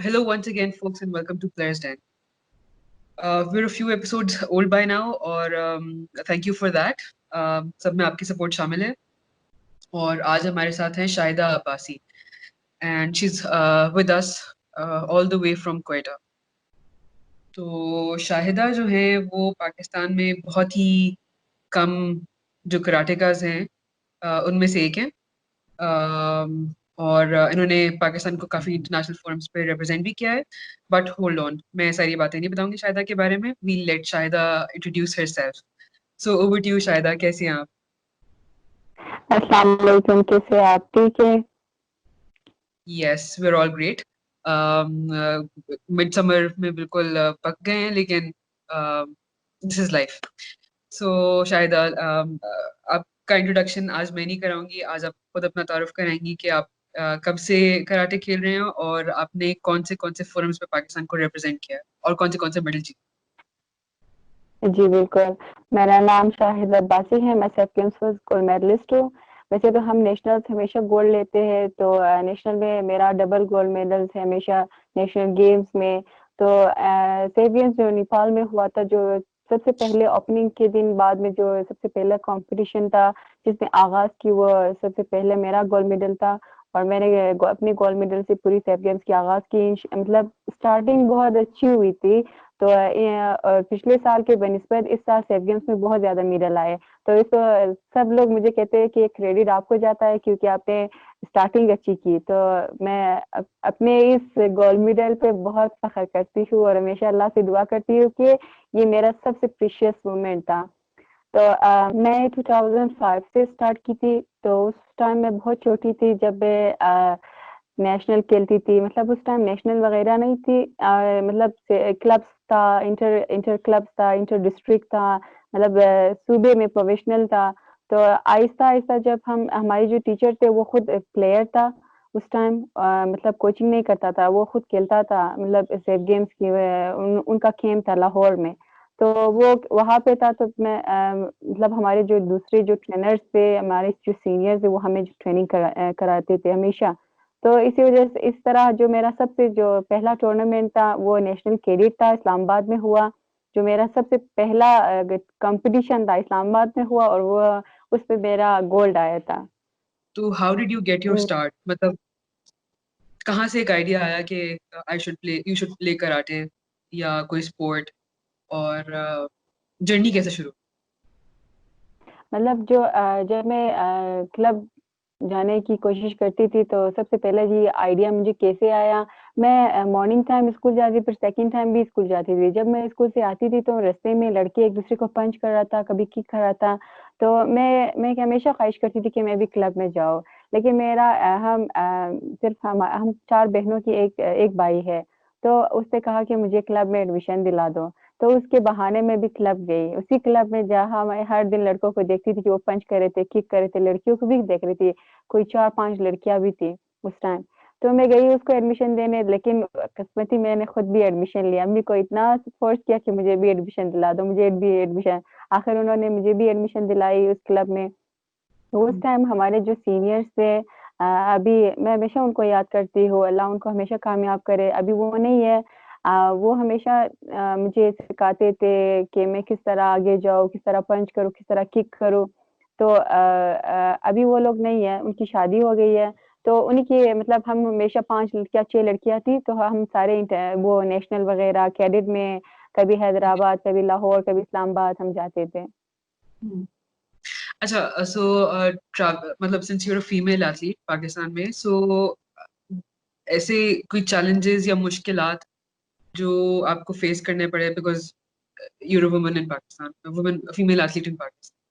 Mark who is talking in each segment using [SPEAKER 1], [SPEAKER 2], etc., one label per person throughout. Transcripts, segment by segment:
[SPEAKER 1] Hello once again, folks, and welcome to Players Den. We're a few episodes old by now, और thank you for that. सब में आपकी support शामिल है और आज हमारे साथ हैं Shahida Abbasi and she's with us all the way from Quetta. तो शाहिदा जो है वो पाकिस्तान में बहुत ही कम जो कराटेकाज हैं उनमें से एक है और इन्होंने पाकिस्तान को काफी इंटरनेशनल फोरम्स पे रिप्रेजेंट भी किया है बट होल्ड ऑन मैं सारी बातें नहीं बताऊंगी शाहिदा के बारे में we let Shahida introduce herself so over to you Shahida कैसी हैं आप
[SPEAKER 2] अस्सलाम वालेकुम कैसे आप ठीक है
[SPEAKER 1] yes we are all great mid summer में बिल्कुल पक गए हैं लेकिन this is life so Shahida आपका इंट्रोडक्शन आज मैं नहीं कराऊंगी आज आप खुद अपना तारुफ कराएंगी कि आप कब से कराटे खेल रहे हैं और आपने कौन से फोरम्स पे पाकिस्तान को रिप्रेजेंट किया है और कौन से मेडल जीते
[SPEAKER 2] जी बिल्कुल मेरा नाम शाहिद अब्बासी है मैं सब गेम्स में गोल्ड मेडलिस्ट हूँ वैसे तो हम नेशनल हमेशा गोल्ड लेते हैं तो नेशनल में मेरा डबल गोल्ड मेडल्स है हमेशा नेशनल गेम्स में तो सेफ गेम्स जो नेपाल में हुआ था जो सबसे पहले ओपनिंग के दिन बाद में जो सबसे पहला कंपटीशन था जिसने आगाज की वो सबसे पहले मेरा गोल्ड मेडल था और मैंने अपने गोल्ड मेडल से पूरी सेफ गेम्स की आगाज की मतलब स्टार्टिंग बहुत अच्छी हुई थी तो पिछले साल के बनिस्बत इस साल सेफ गेम्स में बहुत ज्यादा मेडल आए तो इस सब लोग मुझे कहते हैं कि क्रेडिट आपको जाता है क्योंकि आपने स्टार्टिंग अच्छी की तो मैं अपने इस गोल्ड मेडल पे बहुत फख्र करती हूँ और हमेशा अल्लाह से दुआ करती हूँ कि ये मेरा सबसे प्रीशियस मोमेंट था तो मैं 2005 से स्टार्ट की थी तो उस टाइम मैं बहुत छोटी थी जब मैं नेशनल खेलती थी मतलब उस टाइम नेशनल वगैरह नहीं थी मतलब क्लब्स था इंटर इंटर क्लब्स था इंटर डिस्ट्रिक्ट था मतलब सूबे में प्रोफेशनल था तो आहिस्ता आहिस्ता जब हम हमारी जो टीचर थे वो खुद प्लेयर था उस टाइम मतलब कोचिंग नहीं करता था वो खुद खेलता था मतलब सेफ गेम्स की उनका खेम था लाहौर में तो वो वहाँ पे था तो मैं मतलब हमारे जो दूसरे जो ट्रेनर्स थे हमारे जो सीनियर्स थे वो हमें ट्रेनिंग कराते थे हमेशा तो इसी वजह से इस तरह जो मेरा सबसे जो पहला टूर्नामेंट था वो नेशनल कैडेट था इस्लामाबाद में हुआ जो मेरा सबसे पहला कंपटीशन था इस्लामाबाद में हुआ और वो उस पे मेरा गोल्ड आया था
[SPEAKER 1] तो how did you get your start मतलब कहाँ से एक आइडिया आया कि I should play you should play karate या कोई स्पोर्ट और जर्नी कैसे शुरू
[SPEAKER 2] मतलब जो जब मैं क्लब जाने की कोशिश करती थी तो सबसे पहले ये आइडिया मुझे कैसे आया मैं मॉर्निंग टाइम स्कूल जाती फिर सेकंड टाइम भी स्कूल जाती थी जब मैं स्कूल से आती थी तो रास्ते में लड़के एक दूसरे को पंच कर रहा था कभी किक कर रहा था तो मैं हमेशा ख्वाहिश करती थी कि मैं भी क्लब में जाऊँ लेकिन मेरा हम सिर्फ हम चार बहनों की एक भाई है तो उसने कहा कि मुझे क्लब में एडमिशन दिला दो तो उसके बहाने में भी क्लब गई उसी क्लब में जहाँ मैं हर दिन लड़कों को देखती थी कि वो पंच कर रहे थे किक कर रहे थे लड़कियों को भी देख रही थी कोई 4-5 लड़कियां भी थी उस टाइम तो मैं गई उसको एडमिशन देने लेकिन किस्मती मैंने खुद भी एडमिशन लिया अम्मी को इतना फोर्स किया कि मुझे भी एडमिशन दिला दो मुझे भी एडमिशन आखिर उन्होंने मुझे भी एडमिशन दिलाई उस क्लब में तो उस टाइम हमारे जो सीनियर्स थे अभी मैं हमेशा उनको याद करती हूँ अल्लाह उनको हमेशा कामयाब करे अभी वो नहीं है वो हमेशा मुझे सिखाते थे कि मैं किस तरह आगे जाऊँ किस तरह पंच करूँ किस तरह किक करूँ तो अभी वो लोग नहीं है उनकी शादी हो गई है तो उन्हीं की मतलब हम हमेशा 5 लड़कियां 6 लड़कियां थी तो हम सारे वो नेशनल वगैरह कैडेट में कभी हैदराबाद कभी लाहौर कभी इस्लामाबाद हम जाते थे
[SPEAKER 1] अच्छा सो मतलब since you're a female athlete Pakistan में सो ऐसे कोई चैलेंजेस या मुश्किलात जो आपको फेस करने पड़े because you're a woman in Pakistan woman female athlete in Pakistan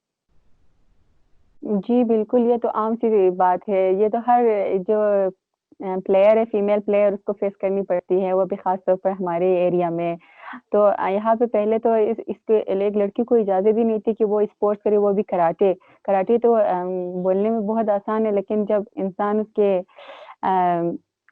[SPEAKER 2] जी, बिल्कुल, ये तो आम-सी बात है। ये तो हर जो प्लेयर है, फीमेल प्लेयर उसको फेस करनी पड़ती है, वो भी ख़ास तौर पर हमारे एरिया में। तो यहाँ पे पहले तो इसके एक लड़की को इजाज़त ही नहीं थी कि वो स्पोर्ट्स करे, वो भी कराटे। कराटे तो बोलने में बहुत आसान है, लेकिन जब इंसान उसके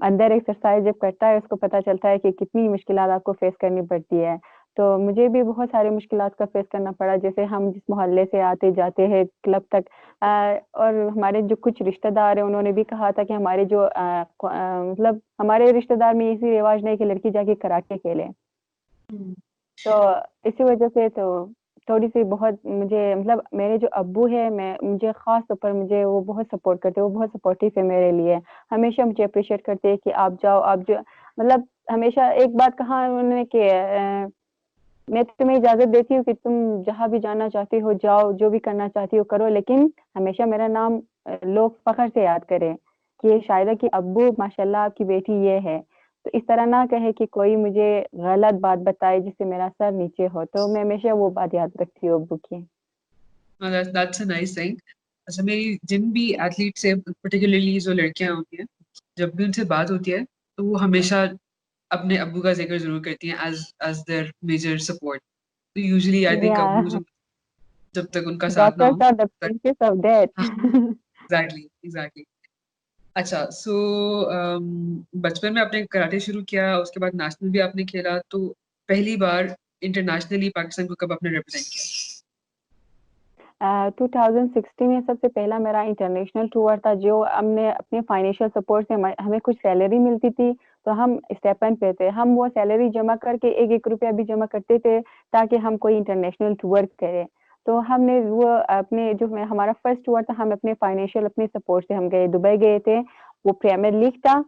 [SPEAKER 2] अंदर एक्सरसाइज़ जब करता है, उसको पता चलता है कि कितनी मुश्किलात आपको फेस करनी पड़ती है। तो मुझे भी बहुत सारी मुश्किलात का फेस करना पड़ा। जैसे हम जिस मोहल्ले से आते जाते हैं क्लब तक, और हमारे जो कुछ रिश्तेदार हैं उन्होंने भी कहा था कि हमारे जो मतलब हमारे रिश्तेदार में इसी रिवाज नहीं कि लड़की जाके कराटे खेले।
[SPEAKER 1] हम्म।
[SPEAKER 2] तो इसी वजह से तो थोड़ी-सी बहुत मुझे मतलब मेरे जो अब्बू हैं, मैं मुझे ख़ास तौर पर मुझे वो बहुत सपोर्ट करते हैं, वो बहुत सपोर्टिव है मेरे लिए। हमेशा मुझे एप्रिशिएट करते हैं कि आप जाओ, आप जो मतलब हमेशा एक बात कहा उन्होंने कि मैं तुम्हें इजाज़त देती हूँ कि तुम जहाँ भी जाना चाहती हो जाओ, जो भी करना चाहती हो करो, लेकिन हमेशा मेरा नाम लोग फ़ख्र से याद करें कि शायरा की अब्बू माशाल्लाह आपकी बेटी ये है। तो इस तरह ना कहे कि कोई मुझे गलत बात बताए जिससे मेरा सर नीचे हो, तो मैं हमेशा वो बात याद रखती हूँ अब्बू की।
[SPEAKER 1] That's a nice thing. अच्छा, मेरी जिन भी एथलीट से, पर्टिकुलरली जो लड़कियां होती हैं, जब भी उनसे बात होती है तो वो हमेशा अपने अब्बू का जिक्र जरूर करती हैं as as their major support. तो यूजुअली आई थिंक अब्बू
[SPEAKER 2] Yeah,
[SPEAKER 1] जो, जब तक उनका साथ ना
[SPEAKER 2] doctors
[SPEAKER 1] हो
[SPEAKER 2] are the
[SPEAKER 1] तक।
[SPEAKER 2] princess of death.
[SPEAKER 1] हाँ, एग्जैक्टली एग्जैक्टली। अच्छा, सो बचपन में आपने कराटे शुरू किया, उसके बाद नेशनल भी आपने खेला, तो पहली बार इंटरनेशनली पाकिस्तान को कब आपने रिप्रेजेंट किया?
[SPEAKER 2] 2016 में सबसे पहला मेरा इंटरनेशनल टूर था, जो हमने अपने फाइनेंशियल सपोर्ट से हमें कुछ सैलरी मिलती थी, तो हम स्टाइपेंड पे थे। हम वो सैलरी जमा करके 1-1 रुपया भी जमा करते थे ताकि हम कोई इंटरनेशनल टूर करें। तो हमने वो अपने जो हमारा फर्स्ट टूर था, हम अपने फाइनेंशियल अपने सपोर्ट से हम गए, दुबई गए थे। वो प्रीमियर लीग था,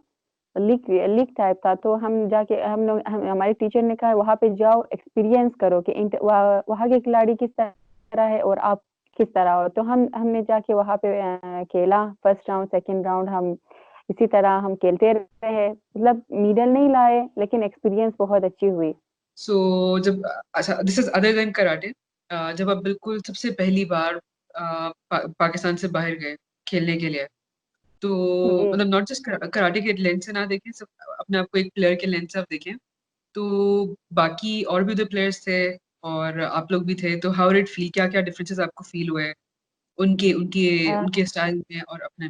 [SPEAKER 2] लीग लीग टाइप था, तो हम जाके हम लोग हमारे टीचर ने कहा वहाँ पे जाओ एक्सपीरियंस करो कि वहाँ के खिलाड़ी किस तरह है और आप किस तरह हो। तो हमने जाके वहाँ पे खेला, फर्स्ट राउंड सेकंड राउंड हम इसी तरह हम खेलते रहे, मतलब मेडल नहीं लाए लेकिन एक्सपीरियंस बहुत अच्छी हुई।
[SPEAKER 1] सो जब, अच्छा, this is other than karate, जब आप बिल्कुल सबसे पहली बार पाकिस्तान से बाहर गए खेलने के लिए, तो
[SPEAKER 2] जी।
[SPEAKER 1] मतलब नॉट जस्ट कराटे के लेंस से ना देखें, सब अपने आप को एक प्लेयर के लेंस से आप देखें, तो बाकी और भी जो प्लेयर्स थे और आप लोग भी थे, तो हाउ डिड फील, क्या क्या डिफरेंसेस आपको फील हुए उनके उनके उनके स्टाइल में और अपने?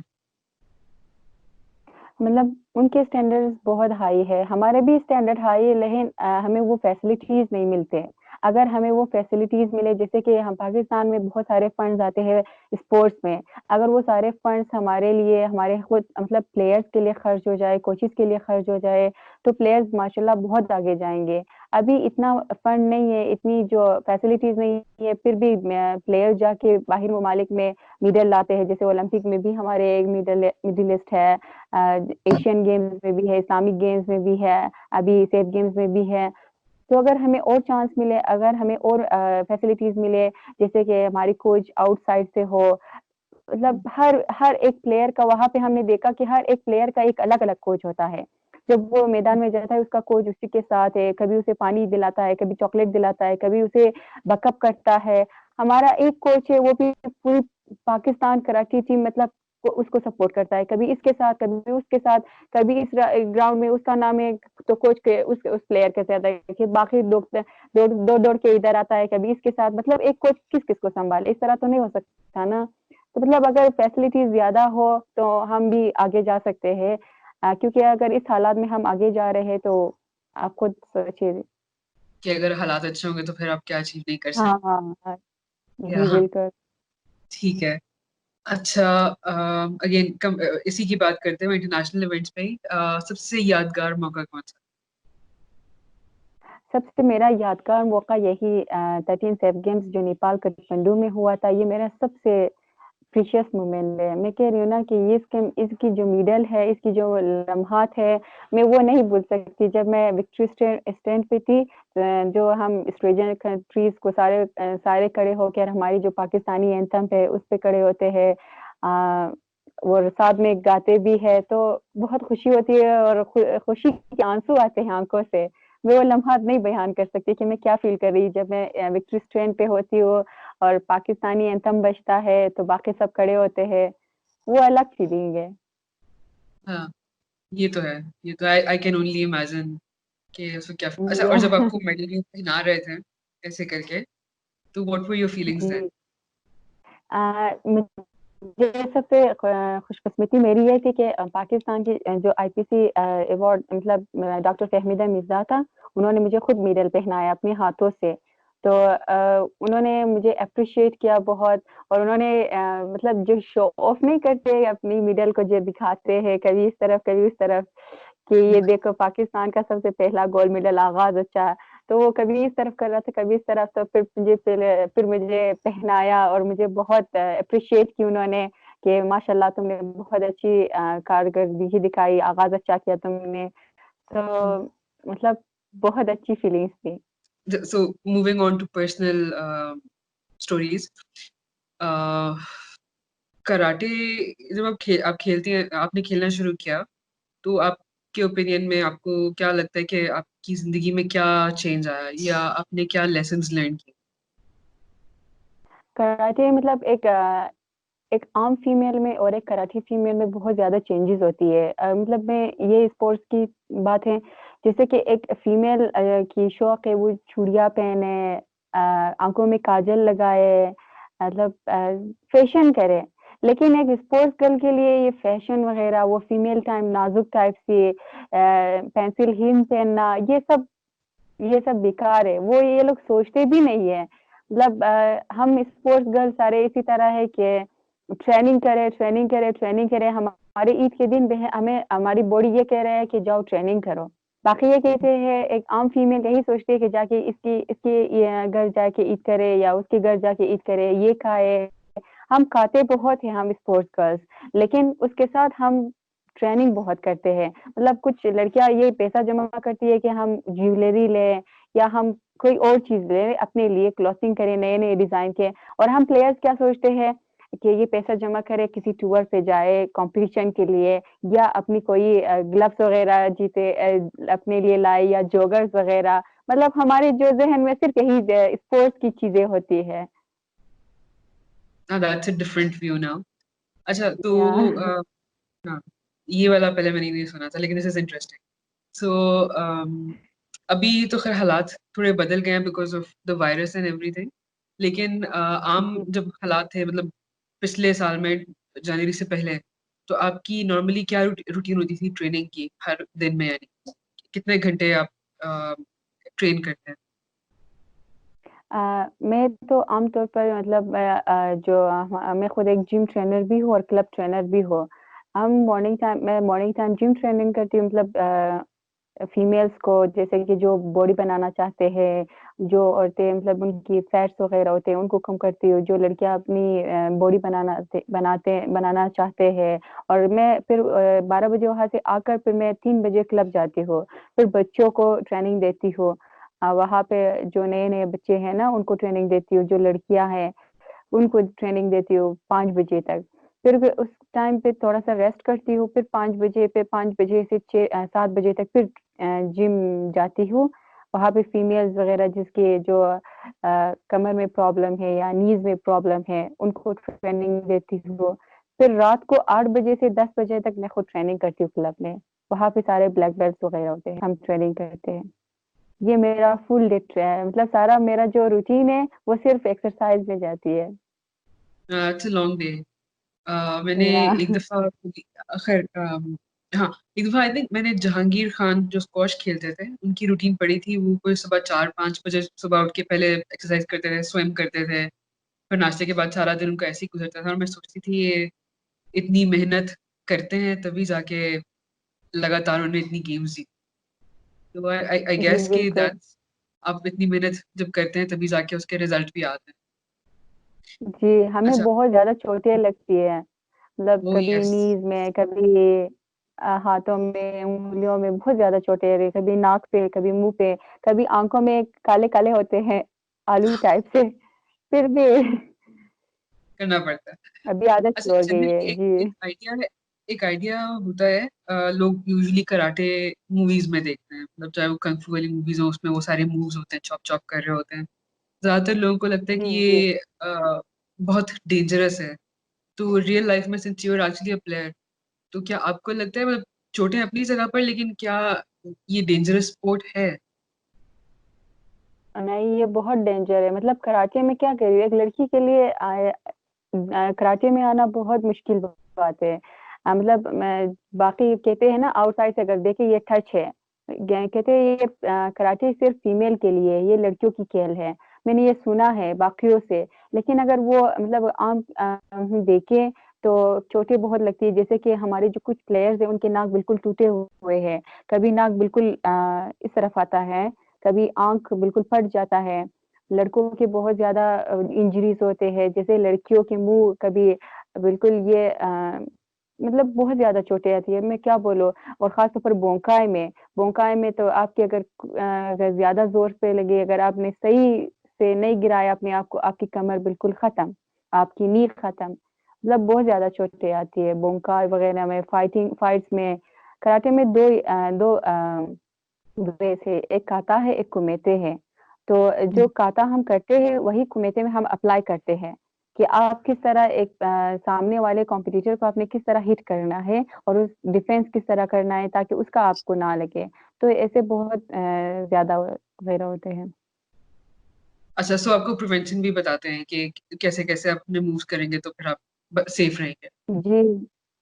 [SPEAKER 2] मतलब उनके स्टैंडर्ड्स बहुत हाई है, हमारे भी स्टैंडर्ड हाई है, लेकिन हमें वो फैसिलिटीज़ नहीं मिलते। अगर हमें वो फैसिलिटीज़ मिले, जैसे कि हम पाकिस्तान में बहुत सारे फंड्स आते हैं स्पोर्ट्स में, अगर वो सारे फंड्स हमारे लिए, हमारे खुद मतलब प्लेयर्स के लिए खर्च हो जाए, कोचेज़ के लिए खर्च हो जाए, तो प्लेयर्स माशाल्लाह बहुत आगे जाएँगे। अभी इतना फंड नहीं है, इतनी जो फैसिलिटीज़ नहीं है, फिर भी प्लेयर जाके बाहर ममालिक में मेडल लाते हैं, जैसे ओलंपिक में भी हमारे एक मेडलिस्ट है, एशियन गेम्स में भी है, इस्लामिक गेम्स में भी है, अभी सेफ गेम्स में भी है। तो अगर हमें और चांस मिले, अगर हमें और फैसिलिटीज़ मिले, जैसे कि हमारी कोच आउटसाइड से हो, मतलब हर हर एक प्लेयर का वहाँ पे हमने देखा कि हर एक प्लेयर का एक अलग-अलग कोच होता है। जब वो मैदान में जाता है उसका कोच उसी के साथ है, कभी उसे पानी दिलाता है, कभी चॉकलेट दिलाता है, कभी उसे बकअप करता है। हमारा एक कोच है वो भी पूरी पाकिस्तान कराटे टीम मतलब वो उसको सपोर्ट करता है, कभी इसके साथ, कभी उसके साथ, कभी इस ग्राउंड में उसका नाम है तो कोच के उस प्लेयर के साथ है, कि बाकी लोग दौड़-दौड़ के इधर आता है, कभी इसके साथ, मतलब एक कोच किस-किस को सँभाले, इस तरह तो नहीं हो सकता ना। तो मतलब अगर फैसिलिटीज़ ज़्यादा हो तो हम भी आगे जा सकते हैं, क्योंकि अगर इस हालात में हम आगे जा रहे हैं तो आप खुद सोचिए।
[SPEAKER 1] कि अगर हालात अच्छे होंगे तो फिर आप क्या अचीव नहीं कर
[SPEAKER 2] हाँ,
[SPEAKER 1] सकते?
[SPEAKER 2] हाँ, हाँ।
[SPEAKER 1] या
[SPEAKER 2] जी,
[SPEAKER 1] हाँ,
[SPEAKER 2] बिल्कुल।
[SPEAKER 1] ठीक है। अच्छा, अगेन कम इसी की बात करते हैं इंटरनेशनल इवेंट्स पे ही, सबसे यादगार मौका कौन सा?
[SPEAKER 2] सबसे मेरा यादगार मौका यही 13 सेफ गेम्स जो नेपाल काठमांडू में हुआ था, ये मेरा सबसे प्रीशियस मोमेंट है। मैं कह रही हूँ ना कि ये इसकी जो मेडल है, इसकी जो लम्हात है, मैं वो नहीं भूल सकती। जब मैं विक्ट्री स्टैंड पे थी, जो हम स्ट्रेंजर कंट्रीज़ को सारे खड़े होकर हमारी जो पाकिस्तानी एंथम है, उस पे खड़े होते हैं, और साथ में गाते भी हैं, तो बहुत खुशी होती है और खुशी के आंसू आते हैं आँखों से। मैं वो लम्हात नहीं बयान कर सकती कि मैं क्या फ़ील कर रही जब मैं विक्ट्री स्टैंड पे होती हूँ और पाकिस्तानी एंथम बजता है तो बाकी सब खड़े होते हैं, वो अलग फीलिंग है।
[SPEAKER 1] हाँ, ये तो है। ये तो आई कैन ओनली इमेजिन कि उसको क्या, अच्छा, और जब
[SPEAKER 2] जी,
[SPEAKER 1] आपको मेडल भी पहना रहे थे ऐसे करके, तो what were your feelings then?
[SPEAKER 2] जी। मुझे सबसे खुशकिस्मती मेरी ये थी कि पाकिस्तान की जो आईपीसी अवार्ड मतलब डॉक्टर फहमीदा मिर्जा था, उन्होंने मुझे खुद मेडल पहनाया अपने हाथों से। तो उन्होंने मुझे अप्रिशिएट किया बहुत, और उन्होंने मतलब जो शो ऑफ नहीं करते अपनी मेडल को, जो दिखाते हैं कभी इस तरफ कभी उस तरफ कि ये देखो पाकिस्तान का सबसे पहला गोल्ड मेडल, आगाज अच्छा है। तो वो कभी इस तरफ कर रहा था कभी इस तरफ, तो फिर मुझे पहनाया और मुझे बहुत अप्रिशिएट की उन्होंने कि माशाल्लाह तुमने बहुत अच्छी कारकर्दगी दिखाई, आगाज अच्छा किया तुमने। तो मतलब बहुत अच्छी फीलिंग्स थी।
[SPEAKER 1] So moving on to personal stories. Karate जब आप खेलती हैं, आपने खेलना शुरू किया, तो आपके ओपिनियन में आपको क्या लगता है कि आपकी जिंदगी में क्या चेंज आया या आपने क्या लेसन्स लर्न किए?
[SPEAKER 2] कराटे मतलब एक आम फीमेल में और एक कराटे फीमेल में बहुत ज्यादा चेंजेस होती है। मतलब मैं ये स्पोर्ट्स की बात है, जैसे कि एक फीमेल की शौक है वो चूड़ियां पहने, आंखों में काजल लगाए, मतलब फैशन करे। लेकिन एक स्पोर्ट्स गर्ल के लिए ये फैशन वगैरह, वो फीमेल टाइम नाजुक टाइप से पेंसिल हील पहनना, ये सब बेकार है, वो ये लोग सोचते भी नहीं है। मतलब हम स्पोर्ट्स गर्ल सारे इसी तरह है कि ट्रेनिंग करे ट्रेनिंग करे ट्रेनिंग करे, हमारे ईद के दिन हमें हमारी बॉडी ये कह रहा है कि जाओ ट्रेनिंग करो। बाकी ये कहते हैं, एक आम फीमेल यही सोचती है कि जाके इसकी इसके ये घर जाके ईद करे या उसके घर जाके ईद करे, ये खाए। हम खाते बहुत हैं हम स्पोर्ट्स गर्ल्स, लेकिन उसके साथ हम ट्रेनिंग बहुत करते हैं। मतलब कुछ लड़कियां ये पैसा जमा करती है कि हम ज्वेलरी लें या हम कोई और चीज लें अपने लिए, क्लॉथिंग करें नए नए डिजाइन के। और हम प्लेयर्स क्या सोचते हैं कि ये पैसा जमा करे, किसी टूर पे जाए कंपटीशन के लिए, या अपनी कोई ग्लव्स वगैरह जीते अपने लिए लाए, या जॉगर्स वगैरह। मतलब हमारे जो जहन में सिर्फ यही स्पोर्ट्स की चीजें होती है।
[SPEAKER 1] That's a different view now. अच्छा, तो
[SPEAKER 2] या
[SPEAKER 1] हाँ, ये वाला पहले मैंने नहीं सुना था, लेकिन दिस इज इंटरेस्टिंग। सो अभी तो खैर हालात थोड़े बदल गए हैं because of the virus and everything. लेकिन आम
[SPEAKER 2] जी।
[SPEAKER 1] जब हालात थे, मतलब पिछले साल में, जनवरी से पहले, तो आपकी नॉर्मली क्या रूटीन होती थी ट्रेनिंग की हर दिन में? यानी कितने घंटे आप ट्रेन करते हैं?
[SPEAKER 2] मैं तो आमतौर पर मतलब मैं खुद एक जिम ट्रेनर भी हूँ और क्लब ट्रेनर भी हूँ। मैं मॉर्निंग टाइम जिम ट्रेनिंग करती हूँ, मतलब फीमेल्स को, जैसे कि जो बॉडी बनाना चाहते हैं, जो औरतें मतलब उनकी फैट्स वगैरह होते हैं उनको कम करती हूँ, जो लड़कियां अपनी बॉडी बनाना चाहते हैं। और मैं फिर 12 बजे वहां से आकर फिर मैं 3 बजे क्लब जाती हूँ, फिर बच्चों को ट्रेनिंग देती हूँ। वहां पे जो नए नए बच्चे हैं ना उनको ट्रेनिंग देती हूँ, जो लड़कियां हैं उनको ट्रेनिंग देती हूँ 5 बजे तक। फिर उस टाइम पे थोड़ा सा रेस्ट करती हूँ, फिर 5 बजे से 7 बजे तक फिर जिम जाती हूँ। वहां पे फीमेल्स वगैरह जिसके जो कमर में प्रॉब्लम है या नीज में प्रॉब्लम है उनको ट्रेनिंग देती हूँ। फिर रात को 8 बजे से 10 बजे तक मैं खुद ट्रेनिंग करती हूँ क्लब में। वहां पे सारे ब्लैक बेल्ट वगैरह होते हैं, हम ट्रेनिंग करते हैं। ये मेरा फुल डे मतलब सारा मेरा जो रूटीन है वो सिर्फ एक्सरसाइज में जाती है।
[SPEAKER 1] It's a long day. मैंने
[SPEAKER 2] या
[SPEAKER 1] एक दफा, खैर हाँ, एक दफा आई थिंक मैंने जहांगीर खान जो स्क्वॉश खेलते थे उनकी रूटीन पढ़ी थी। वो कोई सुबह 4-5 बजे सुबह उठ के पहले एक्सरसाइज करते थे, स्विम करते थे, फिर नाश्ते के बाद सारा दिन उनका ऐसे ही गुजरता था। और मैं सोचती थी ये इतनी मेहनत करते हैं तभी जाके लगातार उन्हें इतनी गेम्स जीती। तो आई
[SPEAKER 2] जी
[SPEAKER 1] गेस कि
[SPEAKER 2] बिल्कुल।
[SPEAKER 1] दैट्स, आप इतनी मेहनत जब करते हैं तभी जाके उसके रिजल्ट भी आते हैं।
[SPEAKER 2] जी, हमें
[SPEAKER 1] अच्छा।
[SPEAKER 2] बहुत ज्यादा चोटें लगती है, मतलब
[SPEAKER 1] ओ
[SPEAKER 2] कभी
[SPEAKER 1] यस।
[SPEAKER 2] नीज में, कभी हाथों में, उंगलियों में बहुत ज्यादा चोटें आ रही, कभी नाक पे, कभी मुंह पे, कभी आंखों में काले काले होते हैं आलू टाइप से। फिर भी
[SPEAKER 1] करना पड़ता है।
[SPEAKER 2] अभी आदत
[SPEAKER 1] अच्छा,
[SPEAKER 2] हो गई
[SPEAKER 1] जनरली
[SPEAKER 2] है
[SPEAKER 1] एक
[SPEAKER 2] जी।
[SPEAKER 1] एक आइडिया है, एक आइडिया होता है। लोग यूजुअली कराटे मूवीज में देखते हैं, मतलब चाहे वो कंग फू वाली मूवीज हो, उसमें वो सारे मूव्स होते हैं, चॉप चॉप कर रहे होते हैं। ज्यादातर लोगों को लगता है
[SPEAKER 2] जी
[SPEAKER 1] कि
[SPEAKER 2] जी।
[SPEAKER 1] ये बहुत डेंजरस है। तो रियल लाइफ में, since you are actually a player, तो क्या आपको लगता है, मतलब चोटें अपनी जगह पर, लेकिन क्या ये डेंजरस स्पोर्ट है?
[SPEAKER 2] नहीं, ये बहुत डेंजर है। मतलब कराटे में क्या करिए, एक लड़की के लिए कराटे में आना बहुत मुश्किल बात है। मतलब बाकी कहते हैं ना, आउटसाइड से अगर देखे ये टच है, कहते हैं ये कराटे सिर्फ फीमेल के लिए है, ये लड़कियों की खेल है। मैंने ये सुना है बाकियों से, लेकिन अगर वो मतलब आम देखें तो चोटें बहुत लगती है। जैसे कि हमारे जो कुछ प्लेयर्स हैं उनके नाक बिल्कुल टूटे हुए हैं, कभी नाक बिल्कुल इस तरफ आता है, कभी आंख बिल्कुल फट जाता है। लड़कों के बहुत ज्यादा इंजरीज होते हैं, जैसे लड़कियों के मुंह कभी बिल्कुल ये मतलब बहुत ज्यादा चोटें आती है, मैं क्या बोलूं। और खास तौर पर बोंकाई में तो आपके अगर ज्यादा जोर पे लगे, अगर आपने सही से नहीं गिराया अपने आप को, आपकी कमर बिल्कुल खत्म, आपकी नींद खत्म। मतलब बहुत ज्यादा चोटें आती है बोंकाई वगैरह में, फाइट्स में। कराटे में दो वे से, एक काता है एक कुमेते है। तो जो काता हम करते हैं वही कुमेते में हम अप्लाई करते हैं, कि आप किस तरह एक सामने वाले कॉम्पिटिटर को आपने किस तरह हिट करना है और उस डिफेंस किस तरह करना है ताकि उसका आपको ना लगे। तो ऐसे बहुत ज्यादा वगैरह होते हैं।
[SPEAKER 1] अच्छा, सो आपको प्रिवेंशन भी बताते हैं कि कैसे कैसे अपने मूव्स करेंगे तो फिर आप सेफ रहेंगे।
[SPEAKER 2] जी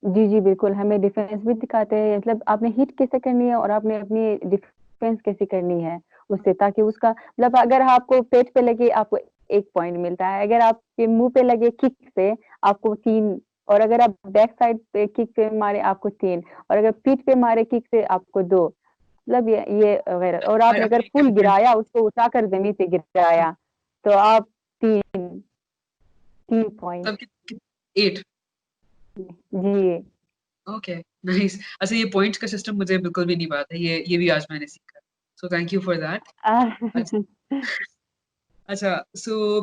[SPEAKER 2] जी जी बिल्कुल, हमें डिफेंस भी दिखाते हैं, मतलब आपने हिट कैसे करनी है और आपने अपनी डिफेंस कैसे करनी है उससे, ताकि उसका मतलब अगर आपको पेट पे लगे आपको 1 पॉइंट मिलता है, अगर आपके मुंह पे लगे किक से आपको 3, और अगर आप बैक साइड पे किक से मारे आपको 3, और अगर पीठ पे मारे किक से आपको 2। मतलब ये वगैरह, और
[SPEAKER 1] और
[SPEAKER 2] आपने अगर
[SPEAKER 1] आपके
[SPEAKER 2] फुल
[SPEAKER 1] पॉइंट
[SPEAKER 2] गिराया, उसको उठाकर जमीन पे गिराया, तो आप 3 3 पॉइंट।
[SPEAKER 1] मतलब 8।
[SPEAKER 2] जी
[SPEAKER 1] ओके, नाइस। अच्छा, ये पॉइंट्स का सिस्टम मुझे बिल्कुल भी नहीं पता, ये भी आज मैंने सीखा, so thank you for that. अच्छा, so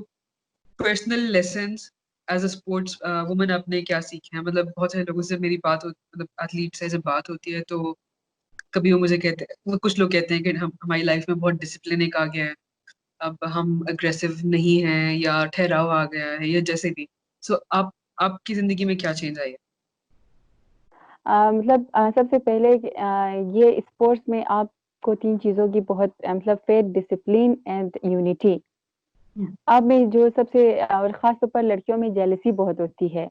[SPEAKER 1] personal lessons as a sports woman आपने क्या सीखे हैं? मतलब बहुत सारे लोगों से मेरी बात हो, मतलब एथलीट से जब बात होती है तो कभी वो मुझे कहते हैं, वो कुछ लोग कहते हैं कि हम हमारी लाइफ में बहुत डिसिप्लिन एक आ गया है, अब हम अग्रेसिव नहीं हैं या ठहराव आ गया है या जैसे भी। सो आप आपकी जिंदगी में क्या चेंज आई है?
[SPEAKER 2] मतलब सबसे पहले ये स्पोर्ट्स में आपको 3 चीज़ों की बहुत मतलब फेथ, डिसिप्लिन एंड यूनिटी।
[SPEAKER 1] हम्म,
[SPEAKER 2] आप में जो सबसे और ख़ास तौर पर लड़कियों में जेलसी बहुत होती है।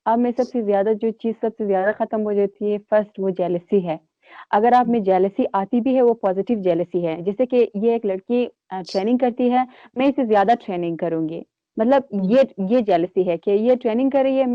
[SPEAKER 2] आप में सबसे ज़्यादा जो चीज़ सबसे ज़्यादा ख़त्म हो जाती है, फर्स्ट वो जेलसी है। अगर आप में जेलसी आती भी है, वो पॉज़िटिव जेलसी है। जैसे कि ये एक लड़की ट्रेनिंग करती है, मैं इससे ज़्यादा ट्रेनिंग करूँगी। मतलब
[SPEAKER 1] हम्म,
[SPEAKER 2] ये जेलसी है कि ये ट्रेनिंग कर रही है,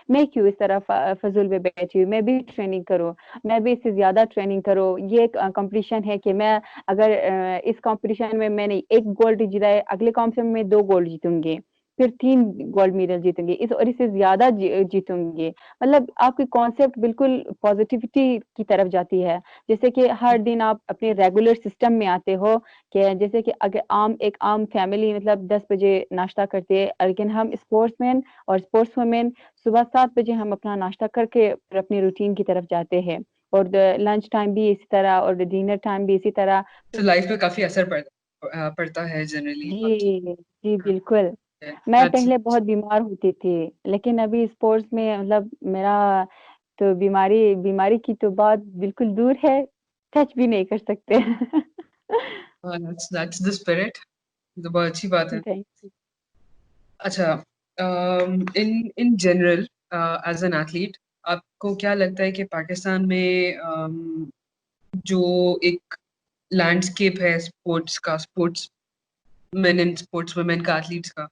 [SPEAKER 2] मैं क्यों इस तरह फ़ज़ूल में बैठी हूँ, मैं भी ट्रेनिंग करूँ, मैं भी इससे ज़्यादा ट्रेनिंग करूँ। ये एक कॉम्पिटिशन है कि मैं अगर इस कॉम्पिटिशन में मैंने 1 गोल्ड जीता है, अगले कॉम्पिटिशन में 2 गोल्ड जीतूँगी, फिर 3 गोल्ड मेडल जीतूँगी, इस और इससे ज़्यादा जीतूँगी। मतलब आपकी कॉन्सेप्ट बिल्कुल पॉजिटिविटी की तरफ जाती है। जैसे कि हर दिन आप अपने रेगुलर सिस्टम में आते हो, कि जैसे कि अगर एक आम फैमिली मतलब 10 बजे नाश्ता करती है, लेकिन हम स्पोर्ट्समैन और स्पोर्ट्स वुमेन सुबह 7 बजे हम अपना नाश्ता करके फिर अपनी रूटीन की तरफ जाते हैं, और लंच टाइम भी इसी तरह और डिनर टाइम भी इसी तरह।
[SPEAKER 1] तो लाइफ में काफी असर पड़ता है जनरली आपकी।
[SPEAKER 2] जी जी बिल्कुल। मैं
[SPEAKER 1] दैट्स
[SPEAKER 2] पहले बहुत बीमार होती थी, लेकिन अभी स्पोर्ट्स में मतलब मेरा तो बीमारी बीमारी की तो बात बिल्कुल दूर है, टच भी नहीं कर सकते।
[SPEAKER 1] दैट्स द स्पिरिट, तो बहुत अच्छी बात है।
[SPEAKER 2] Thank you.
[SPEAKER 1] अच्छा, in in general as an athlete आपको क्या लगता है कि पाकिस्तान में जो एक लैंडस्केप है स्पोर्ट्स का, sports main and sports women का, एथलीट्स का,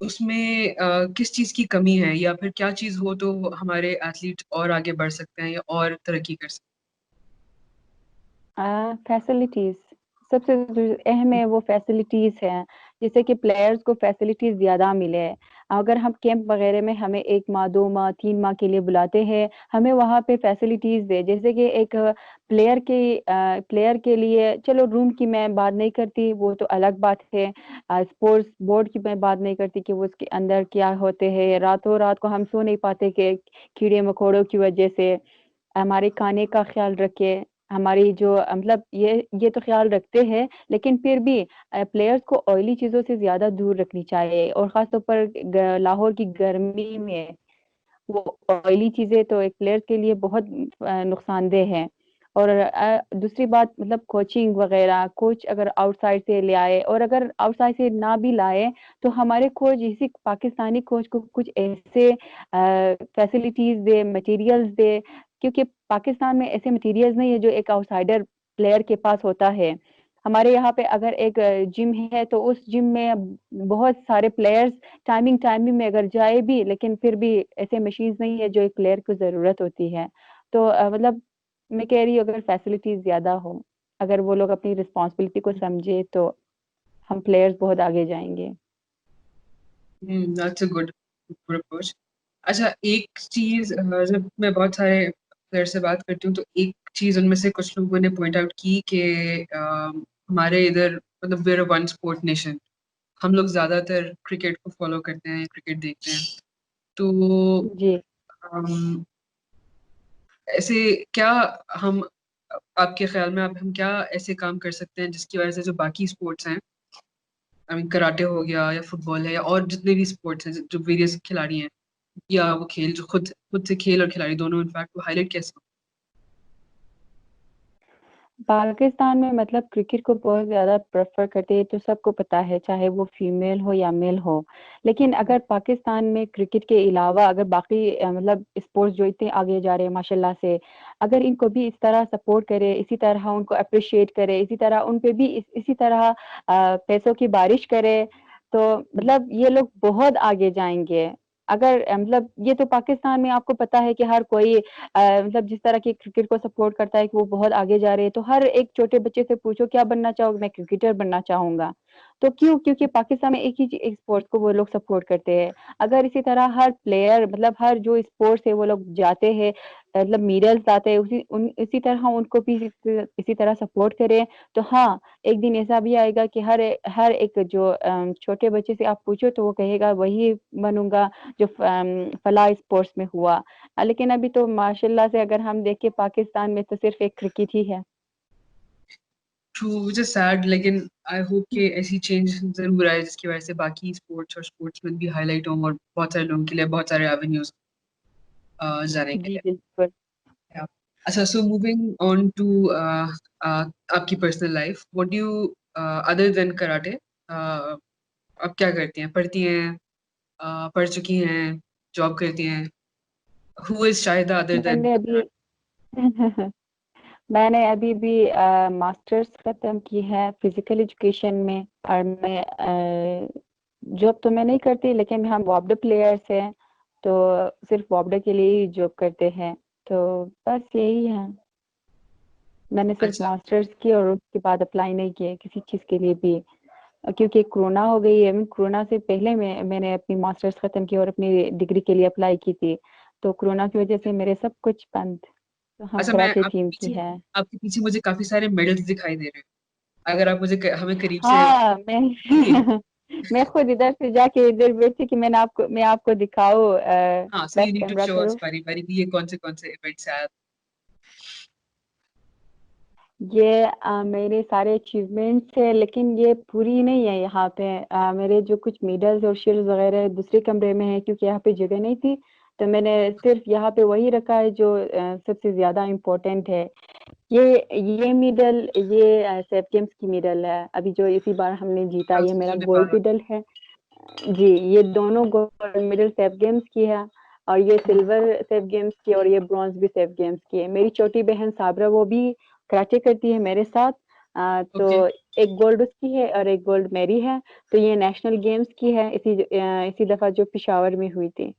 [SPEAKER 1] उसमें किस चीज की कमी है या फिर क्या चीज हो तो हमारे एथलीट्स और आगे बढ़ सकते हैं या और तरक्की कर सकते
[SPEAKER 2] फैसिलिटीज सबसे जो अहम है वो फैसिलिटीज है। जैसे कि प्लेयर्स को फैसिलिटीज ज्यादा मिले। अगर हम कैंप वगैरह में हमें 1 माह 2 माह 3 माह के लिए बुलाते हैं, हमें वहाँ पे फैसिलिटीज दे। जैसे कि एक प्लेयर के लिए, चलो रूम की मैं बात नहीं करती, वो तो अलग बात है। स्पोर्ट्स बोर्ड की मैं बात नहीं करती कि वो उसके अंदर क्या होते हैं, रातों रात को हम सो नहीं पाते कि कीड़े मकोड़ों की वजह से। हमारे खाने का ख्याल रखे, हमारी जो मतलब ये तो ख्याल रखते हैं, लेकिन फिर भी प्लेयर्स को ऑयली चीज़ों से ज़्यादा दूर रखनी चाहिए, और ख़ास तौर पर लाहौर की गर्मी में वो ऑयली चीज़ें तो एक प्लेयर के लिए बहुत नुकसानदेह है। और दूसरी बात मतलब कोचिंग वगैरह, कोच अगर आउटसाइड से ले आए, और अगर आउटसाइड से ना भी लाए तो हमारे कोच, इसी पाकिस्तानी कोच को कुछ ऐसे फैसिलिटीज दे, मटेरियल्स दे, क्योंकि पाकिस्तान में ऐसे मटेरियल्स नहीं है जो एक आउटसाइडर प्लेयर के पास होता है। हमारे यहाँ पे अगर एक जिम है तो उस जिम में बहुत सारे प्लेयर्स टाइमिंग टाइमिंग में अगर जाए भी, लेकिन फिर भी ऐसे मशीन्स नहीं है जो एक प्लेयर को जरूरत होती है। तो मतलब मैं कह रही हूँ अगर फैसिलिटीज ज्यादा हो, अगर वो लोग अपनी रिस्पॉन्सिबिलिटी को समझे तो हम प्लेयर्स बहुत आगे जाएंगे।
[SPEAKER 1] That's a good good approach. अच्छा, एक चीज जब मैं बहुत सारे प्लेयर से बात करती हूँ तो एक चीज उनमें से कुछ लोगों ने पॉइंट आउट की कि हमारे इधर मतलब वेयर वन स्पोर्ट नेशन, हम लोग ज्यादातर क्रिकेट को फॉलो करते हैं, क्रिकेट देखते हैं। तो
[SPEAKER 2] जी।
[SPEAKER 1] अम, ऐसे क्या हम आपके ख्याल में आप हम क्या ऐसे काम कर सकते हैं जिसकी वजह से जो बाकी स्पोर्ट्स हैं, आई मीन कराटे हो गया या फुटबॉल है या और जितने भी स्पोर्ट्स हैं जो वेरियस खिलाड़ी हैं, या वो खेल जो खुद खुद से खेल और खिलाड़ी दोनों इनफैक्ट वो हाईलाइट कैसे हो?
[SPEAKER 2] पाकिस्तान में मतलब क्रिकेट को बहुत ज़्यादा प्रेफर करते हैं, तो सबको पता है, चाहे वो फीमेल हो या मेल हो। लेकिन अगर पाकिस्तान में क्रिकेट के अलावा अगर बाकी मतलब स्पोर्ट्स जो इतने आगे जा रहे हैं माशाल्लाह से, अगर इनको भी इस तरह सपोर्ट करे, इसी तरह उनको अप्रिशिएट करे, इसी तरह उन पे भी इसी तरह पैसों की बारिश करे, तो मतलब ये लोग बहुत आगे जाएंगे। अगर मतलब ये तो पाकिस्तान में आपको पता है कि हर कोई मतलब जिस तरह की क्रिकेट को सपोर्ट करता है कि वो बहुत आगे जा रहे हैं, तो हर एक छोटे बच्चे से पूछो क्या बनना चाहोगे, मैं क्रिकेटर बनना चाहूंगा। तो क्यों? क्योंकि पाकिस्तान में एक स्पोर्ट्स को वो लोग सपोर्ट करते हैं। अगर इसी तरह हर प्लेयर मतलब हर जो स्पोर्ट्स है वो लोग जाते हैं, मतलब मेडल्स आते हैं, इसी तरह उनको भी इसी तरह सपोर्ट करें, तो हाँ, एक दिन ऐसा भी आएगा कि हर एक जो छोटे बच्चे से आप पूछो तो वो कहेगा वही बनूंगा जो फला स्पोर्ट्स में हुआ। लेकिन अभी तो माशाल्लाह से अगर हम देखें पाकिस्तान में तो सिर्फ एक क्रिकेट ही है।
[SPEAKER 1] ट्रू, विच इज सैड, लेकिन आई होप कि ऐसी चेंज जरूर आए जिसकी वजह से बाकी स्पोर्ट्स और स्पोर्ट्समैन भी हाईलाइट हों और बहुत सारे लोगों के लिए बहुत सारे एवेन्यूज जाने के
[SPEAKER 2] जी
[SPEAKER 1] लिए।
[SPEAKER 2] बिल्कुल।
[SPEAKER 1] Yeah. अच्छा, सो मूविंग ऑन टू आपकी personal life, what do you other than karate, आप क्या करती हैं? पढ़ती हैं, पढ़ चुकी हैं, जॉब करती हैं? Who is Shahida other than?
[SPEAKER 2] मैंने अभी मैंने अभी भी मास्टर्स खत्म की है फिजिकल एजुकेशन में, और मैं जॉब तो मैं नहीं करती, लेकिन हम वॉबडो प्लेयर्स हैं, तो सिर्फ वॉबडो के लिए ही जॉब करते हैं। तो बस यही है। मैंने सिर्फ
[SPEAKER 1] अच्छा।
[SPEAKER 2] मास्टर्स की और उसके बाद अप्लाई नहीं किया किसी चीज़ के लिए भी, क्योंकि कोरोना हो गई है। कोरोना से पहले मैंने अपनी मास्टर्स खत्म की और अपनी डिग्री के लिए अप्लाई की थी, तो कोरोना की वजह से मेरे सब कुछ बंद। तो हम
[SPEAKER 1] अच्छा, मैं
[SPEAKER 2] कराटे टीम की है।
[SPEAKER 1] आपके पीछे मुझे काफी सारे मेडल्स दिखाई दे रहे हैं। अगर आप मुझे हमें करीब से
[SPEAKER 2] हाँ मैं
[SPEAKER 1] दिखाएंगे?
[SPEAKER 2] मैं खुद इधर से जाके इधर बैठी कि मैं आपको दिखाऊं।
[SPEAKER 1] हाँ, so you
[SPEAKER 2] back
[SPEAKER 1] need to
[SPEAKER 2] camera
[SPEAKER 1] show us
[SPEAKER 2] करो।
[SPEAKER 1] बारी बारी कि ये कौन से इवेंट्स आया।
[SPEAKER 2] ये मेरे सारे अचीवमेंट्स है, लेकिन ये पूरी नहीं है यहाँ पे। मेरे जो कुछ मेडल्स और शील्ड वगैरह दूसरे कमरे में है, क्योंकि यहाँ पे जगह नहीं थी, तो मैंने सिर्फ यहाँ पे वही रखा है जो सबसे ज्यादा इम्पोर्टेंट है। ये मेडल, ये सेफ गेम्स की मेडल है, अभी जो इसी बार हमने जीता, ये मेरा गोल्ड
[SPEAKER 1] नेपाल।
[SPEAKER 2] मेडल है। जी, ये दोनों गोल्ड मेडल सेफ गेम्स की है, और ये सिल्वर सेफ गेम्स की, और ये ब्रॉन्ज भी सेफ गेम्स की है। मेरी छोटी बहन साबरा वो भी कराटे करती है मेरे साथ। तो
[SPEAKER 1] ओके।
[SPEAKER 2] एक गोल्ड उसकी है और एक गोल्ड मेरी है। तो ये नेशनल गेम्स की है, इसी दफा जो पिशावर में हुई थी,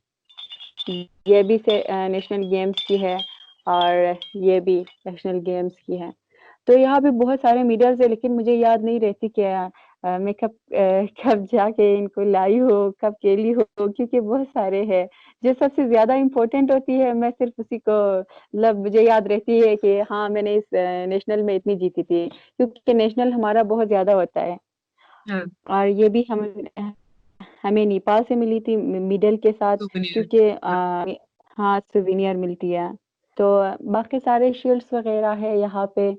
[SPEAKER 2] ये भी से नेशनल गेम्स की है, और ये भी नेशनल गेम्स की है। तो यहाँ पे बहुत सारे मेडल्स है, लेकिन मुझे याद नहीं रहती कि मैं कब जाके इनको लाई हो, कब खेली हो, क्योंकि बहुत सारे हैं। जो सबसे ज्यादा इम्पोर्टेंट होती है मैं सिर्फ उसी को मतलब मुझे याद रहती है कि हाँ मैंने इस नेशनल में इतनी जीती थी, क्योंकि नेशनल हमारा बहुत ज्यादा होता है।
[SPEAKER 1] हाँ,
[SPEAKER 2] और ये भी हमें नेपाल से मिली थी मेडल के साथ,
[SPEAKER 1] सुवेनियर।
[SPEAKER 2] क्योंकि हाँ सुवेनियर मिलती है। तो बाकी सारे शील्ड्स वगैरह है यहाँ पे।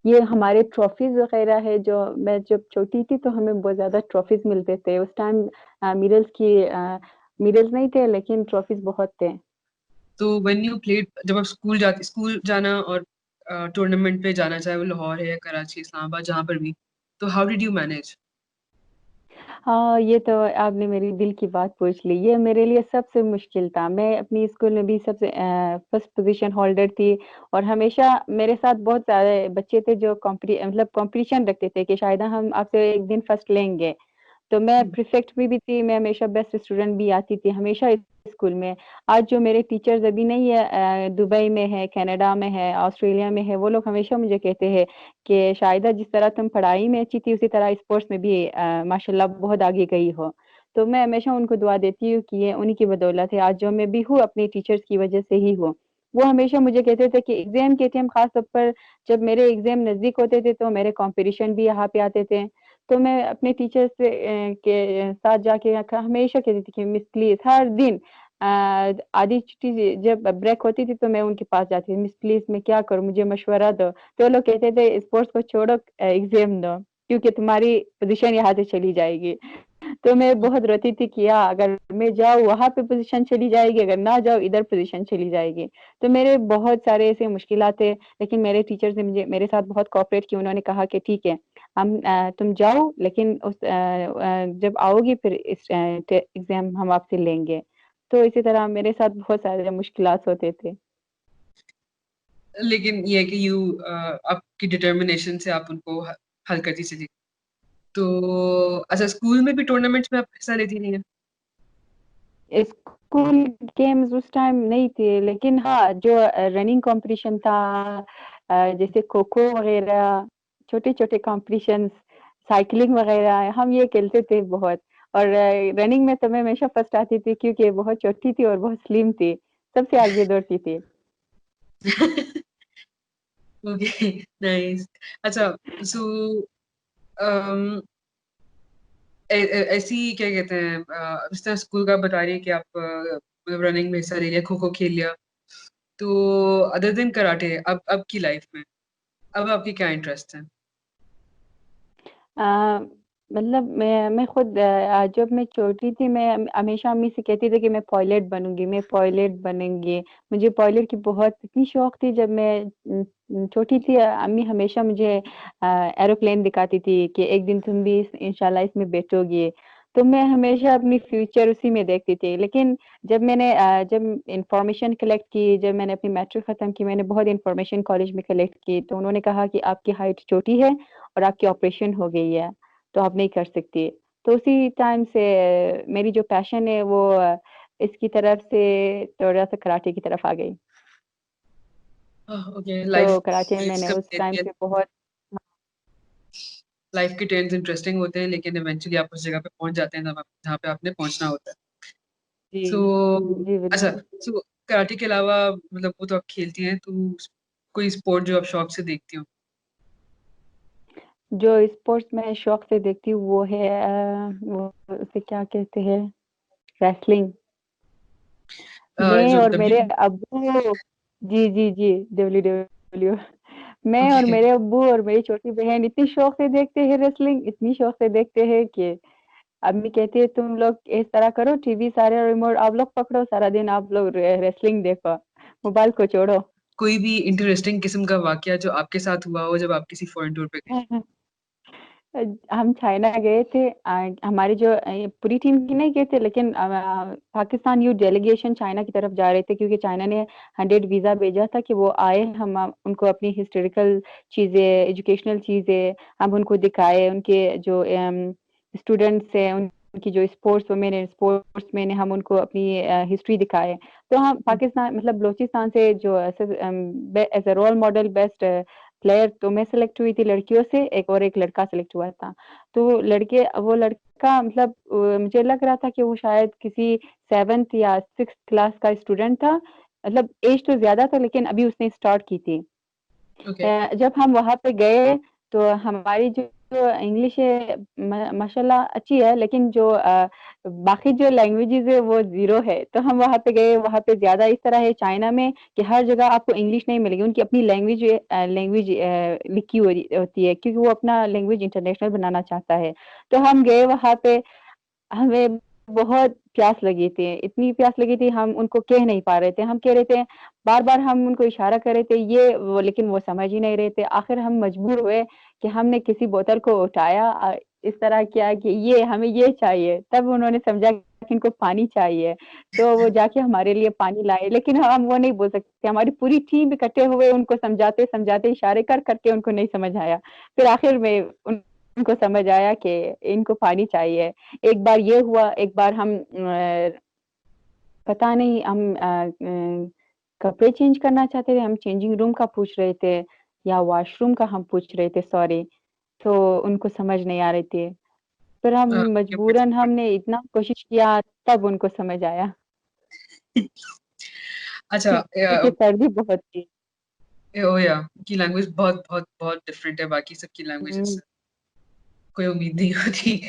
[SPEAKER 2] ये हमारे ट्रॉफीज वगैरह है, जो मैं जब छोटी थी तो हमें बहुत ज्यादा ट्रॉफीज मिलते थे उस टाइम। मेडल्स नहीं थे, लेकिन ट्रॉफीज बहुत थे।
[SPEAKER 1] तो व्हेन यू प्लेड, जब आप स्कूल जाना और टूर्नामेंट पे जाना, चाहे वो लाहौर है या कराची, इस्लामाबाद, जहाँ पर भी, तो हाउ डिड यू मैनेज?
[SPEAKER 2] हाँ, ये तो आपने मेरी दिल की बात पूछ ली। ये मेरे लिए सबसे मुश्किल था। मैं अपनी स्कूल में भी सबसे फर्स्ट पोज़ीशन होल्डर थी और हमेशा मेरे साथ बहुत सारे बच्चे थे जो कॉम्पिटिशन रखते थे कि शायद हम आपसे एक दिन फर्स्ट लेंगे। तो मैं प्रीफेक्ट में भी थी, मैं हमेशा बेस्ट स्टूडेंट भी आती थी, हमेशा इस स्कूल में। आज जो मेरे टीचर्स अभी नहीं है, दुबई में है, कनाडा में है, ऑस्ट्रेलिया में है, वो लोग हमेशा मुझे कहते हैं कि शाहिदा जिस तरह तुम पढ़ाई में अच्छी थी, उसी तरह स्पोर्ट्स में भी माशाल्लाह बहुत आगे गई हो। तो मैं हमेशा उनको दुआ देती हूँ कि ये उन्हीं की बदौलत है, आज जो मैं भी हूँ अपने टीचर्स की वजह से ही हूँ। वो हमेशा मुझे कहते थे कि एग्ज़ाम के टाइम ख़ास तौर पर जब मेरे एग्ज़ाम नज़दीक होते थे, तो मेरे कॉम्पिटिशन भी यहाँ पे आते थे। तो मैं अपने टीचर से के साथ जाके हमेशा कहती थी कि मिस प्लीज़ हर दिन आधी छुट्टी जब ब्रेक होती थी तो मैं उनके पास जाती थी, मिस प्लीज़ मैं क्या करूँ मुझे मशवरा दो। तो वो लोग कहते थे स्पोर्ट्स को छोड़ो एग्ज़ाम दो, क्योंकि तुम्हारी पोज़ीशन यहाँ से चली जाएगी। तो मैं बहुत रोती थी कि या अगर मैं जाऊँ वहाँ पे पोज़ीशन चली जाएगी, अगर ना जाऊँ इधर पोज़ीशन चली जाएगी। तो मेरे बहुत सारे ऐसे मुश्किलात थे, लेकिन मेरे टीचर्स ने मुझे मेरे साथ बहुत कोऑपरेट किया। उन्होंने कहा कि ठीक है, तुम जाओ लेकिन जब आओगी फिर इस एग्ज़ाम हम आपसे लेंगे। तो इसी तरह मेरे साथ बहुत सारे मुश्किलात होते थे।
[SPEAKER 1] लेकिन ये है कि आपकी डिटर्मिनेशन से आप उनको हल करती चली। तो अच्छा, स्कूल में भी टूर्नामेंट्स में आप हिस्सा लेती नहीं है?
[SPEAKER 2] स्कूल गेम्स उस टाइम नहीं थे, लेकिन हाँ, जो रनिंग कॉम्पिटिशन था, जैसे खो-खो वगैरह, छोटे-छोटे कॉम्पिटिशन्स, साइक्लिंग वगैरह, हम ये खेलते थे बहुत। और रनिंग में तो मैं हमेशा फर्स्ट आती थी क्योंकि बहुत छोटी थी और बहुत स्लिम थी, सबसे आगे दौड़ती थी।
[SPEAKER 1] Okay, nice. अच्छा, सो ऐसी क्या कहते हैं, इस तरह स्कूल का बता रही है कि आप मतलब रनिंग में हिस्सा ले लिया, खो खो खेल लिया, तो अदर देन कराटे अब की लाइफ में अब आपके क्या इंटरेस्ट है?
[SPEAKER 2] अ, मतलब मैं खुद जब मैं छोटी थी मैं हमेशा अम्मी से कहती थी कि मैं पायलट बनूँगी, मैं पायलट बनूँगी। मुझे पायलट की बहुत इतनी शौक थी जब मैं छोटी थी, अम्मी हमेशा मुझे एरोप्लेन दिखाती थी कि एक दिन तुम भी इंशाल्लाह इसमें बैठोगी। तो मैं हमेशा अपनी फ्यूचर उसी में देखती थी। लेकिन जब इन्फॉर्मेशन कलेक्ट की, जब मैंने अपनी मैट्रिक ख़त्म की, मैंने बहुत इन्फॉर्मेशन कॉलेज में कलेक्ट की, तो उन्होंने कहा कि आपकी हाइट छोटी है और आपकी ऑपरेशन हो गई है, तो आप नहीं कर सकती। तो उसी टाइम से मेरी जो पैशन है वो इसकी तरफ से थोड़ा-सा कराटे की तरफ आ गई।
[SPEAKER 1] ओके,
[SPEAKER 2] तो
[SPEAKER 1] लाइफ
[SPEAKER 2] कराटे में
[SPEAKER 1] ट्रेड्स
[SPEAKER 2] मैंने
[SPEAKER 1] कब
[SPEAKER 2] उस टाइम
[SPEAKER 1] देती है?
[SPEAKER 2] पे बहुत।
[SPEAKER 1] लाइफ के ट्रेंड्स इंटरेस्टिंग होते हैं, लेकिन इवेंचुअली आप उस जगह पे पहुंच जाते हैं जहाँ पे आपने पहुंचना होता है।
[SPEAKER 2] जी,
[SPEAKER 1] सो
[SPEAKER 2] जी
[SPEAKER 1] अच्छा,
[SPEAKER 2] बिल्कुल।
[SPEAKER 1] सो कराटे के अलावा मतलब वो तो आप खेलती हैं, तो कोई स्पोर्ट जो आप शौक से देखती हो?
[SPEAKER 2] जो स्पोर्ट्स मैं शौक से देखती हूँ वो है वो उसे क्या कहते हैं? रेसलिंग। मैं
[SPEAKER 1] जो
[SPEAKER 2] और मेरे
[SPEAKER 1] डब्ल्यू
[SPEAKER 2] अब्बू। जी, जी, जी, डब्ल्यूडब्ल्यू। मैं और
[SPEAKER 1] ओके,
[SPEAKER 2] मेरे अब्बू और मेरी छोटी बहन इतनी शौक से देखते हैं रेसलिंग, इतनी शौक से देखते हैं कि अम्मी कहती है तुम लोग इस तरह करो, टीवी सारे रिमोट आप लोग पकड़ो, सारा दिन आप लोग रेसलिंग देखो, मोबाइल को छोड़ो।
[SPEAKER 1] कोई भी इंटरेस्टिंग किस्म का वाकया जो आपके साथ हुआ हो जब आप किसी फॉरेन टूर पे गई?
[SPEAKER 2] हम चाइना गए थे, हमारी जो पूरी टीम की नहीं गए थे, लेकिन पाकिस्तान यूथ डेलीगेशन चाइना की तरफ जा रहे थे क्योंकि चाइना ने 100 वीज़ा भेजा था कि वो आए, हम उनको अपनी हिस्टोरिकल चीज़ें, एजुकेशनल चीज़ें हम उनको दिखाए, उनके जो स्टूडेंट्स हैं उनकी जो स्पोर्ट्स मैन है हम उनको अपनी हिस्ट्री दिखाए। तो हम पाकिस्तान मतलब बलूचिस्तान से जो ऐसे as a role model best player तो मैं सेलेक्ट हुई थी लड़कियों से, एक लड़का सेलेक्ट हुआ था। तो वो लड़का मतलब मुझे लग रहा था कि वो शायद किसी 7th या 6th क्लास का स्टूडेंट था। मतलब एज तो ज़्यादा था लेकिन अभी उसने स्टार्ट की थी।
[SPEAKER 1] ओके,
[SPEAKER 2] जब हम वहाँ पे गए तो हमारी जो इंग्लिश है माशाल्लाह अच्छी है, लेकिन जो बाकी जो लैंग्वेजेज़ है वो ज़ीरो है। तो हम वहाँ पे गए, वहाँ पे ज़्यादा इस तरह है चाइना में कि हर जगह आपको इंग्लिश नहीं मिलेगी, उनकी अपनी लैंग्वेज लिखी हो रही होती है क्योंकि वो अपना लैंग्वेज इंटरनेशनल बनाना चाहता है। तो हम गए वहाँ पे, हमें बहुत प्यास लगी थी, इतनी प्यास लगी थी हम उनको कह नहीं पा रहे थे। हम कह रहे थे बार-बार हम उनको इशारा कर रहे थे ये वो लेकिन वो समझ ही नहीं रहे थे। आखिर हम मजबूर हुए कि हमने किसी बोतल को उठाया इस तरह किया कि ये हमें ये चाहिए, तब उन्होंने समझा कि इनको पानी चाहिए। तो वो जाके हमारे लिए पानी लाए, लेकिन हम वो नहीं बोल सकते, हमारी पूरी टीम इकट्ठे हुए उनको समझाते-समझाते इशारे कर के उनको नहीं समझ आया। फिर आखिर में उनको समझ आया कि इनको पानी चाहिए। एक बार ये हुआ, एक बार हम पता नहीं हम कपड़े चेंज करना चाहते थे, हम चेंजिंग रूम का पूछ रहे थे या वॉशरूम का हम पूछ रहे थे सॉरी, तो उनको समझ नहीं आ रही थी। फिर हम
[SPEAKER 1] कपड़े
[SPEAKER 2] मजबूरन
[SPEAKER 1] चेंज
[SPEAKER 2] हमने इतना कोशिश किया तब उनको समझ आया
[SPEAKER 1] करने। अच्छा,
[SPEAKER 2] क्योंकि सर्दी बहुत थी।
[SPEAKER 1] ओ या की लैंग्वेज बहुत बहुत बहुत डिफरेंट है बाकी सबकी लैंग्वेजेस
[SPEAKER 2] हुँ।
[SPEAKER 1] से। कोई उम्मीद नहीं होती।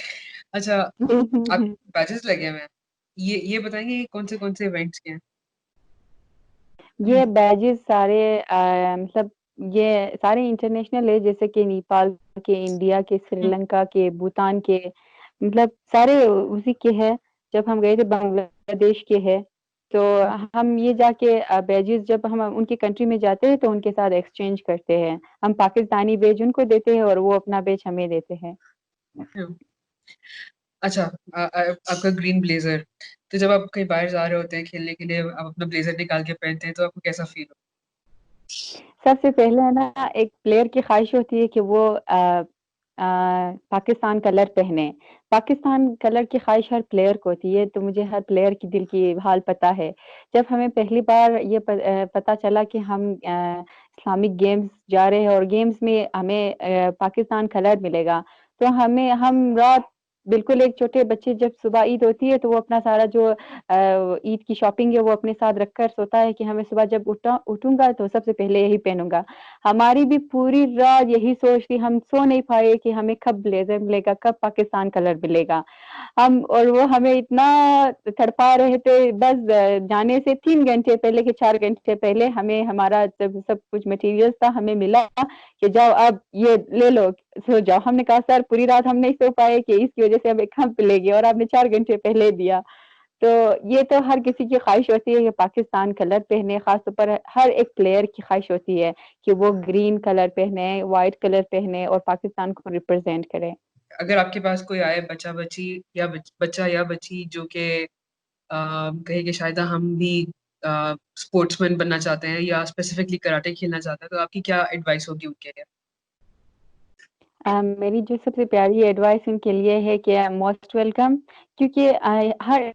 [SPEAKER 1] अच्छा, आप बैचेस लगे हुए हैं, ये बताएंगे कौन से इवेंट्स के हैं?
[SPEAKER 2] ये बैजेस सारे मतलब ये सारे इंटरनेशनल है जैसे कि नेपाल के, इंडिया के, श्रीलंका के, भूटान के मतलब सारे उसी के हैं। जब हम गए थे बांग्लादेश के हैं, तो हम ये जाके बैजेस जब हम उनकी कंट्री में जाते हैं तो उनके साथ एक्सचेंज करते हैं। हम पाकिस्तानी बैज उनको देते हैं और वो अपना बैज हमें देते हैं।
[SPEAKER 1] अच्छा, आपका ग्रीन ब्लेजर, तो जब आप कहीं बाहर जा रहे होते हैं खेलने के लिए, आप अपना ब्लेजर निकाल के पहनते हैं तो आपको कैसा फील हो?
[SPEAKER 2] सबसे पहले है ना एक प्लेयर की ख्वाहिश होती है कि वो पाकिस्तान कलर पहने। पाकिस्तान कलर की ख्वाहिश हर प्लेयर को होती है, तो मुझे हर प्लेयर की दिल की हाल पता है। जब हमें पहली बार ये पता चला कि हम इस्लामिक गेम्स जा रहे हैं और गेम्स में हमें पाकिस्तान कलर मिलेगा, तो हम रात बिल्कुल एक छोटे बच्चे जब सुबह ईद होती है तो वो अपना सारा जो ईद की शॉपिंग है वो अपने साथ रखकर सोता है कि हमें सुबह जब उठूँगा तो सबसे पहले यही पहनूँगा। हमारी भी पूरी रात यही सोच थी, हम सो नहीं पाए कि हमें कब ब्लेज़र मिलेगा, कब पाकिस्तान कलर मिलेगा। हम और वो हमें इतना तड़पा रहे थे बस जाने से 3 घंटे पहले के 4 घंटे पहले हमें हमारा जब सब कुछ मटीरियल्स था हमें मिला कि जाओ अब ये ले लो, सो जाओ। हमने कहा सर पूरी रात हम नहीं सो पाए कि इसकी वज़ह से हमें कब मिलेगी और आपने 4 घंटे पहले दिया। तो ये तो हर किसी की ख्वाहिश होती है कि पाकिस्तान कलर पहने, ख़ास तौर पर हर एक प्लेयर की ख्वाहिश होती है कि वो ग्रीन कलर पहने, व्हाइट कलर पहने और पाकिस्तान को रिप्रेज़ेंट करे।
[SPEAKER 1] अगर आपके पास कोई आए बच्चा-बच्ची या बच्चा या बच्ची जो कि कहे कि शायद हम भी स्पोर्ट्समैन बनना चाहते हैं या स्पेसिफिकली कराटे खेलना चाहते हैं, तो आपकी क्या एडवाइस होगी उनके लिए?
[SPEAKER 2] मेरी जो सबसे प्यारी एडवाइस उनके लिए है कि मोस्ट वेलकम क्योंकि हर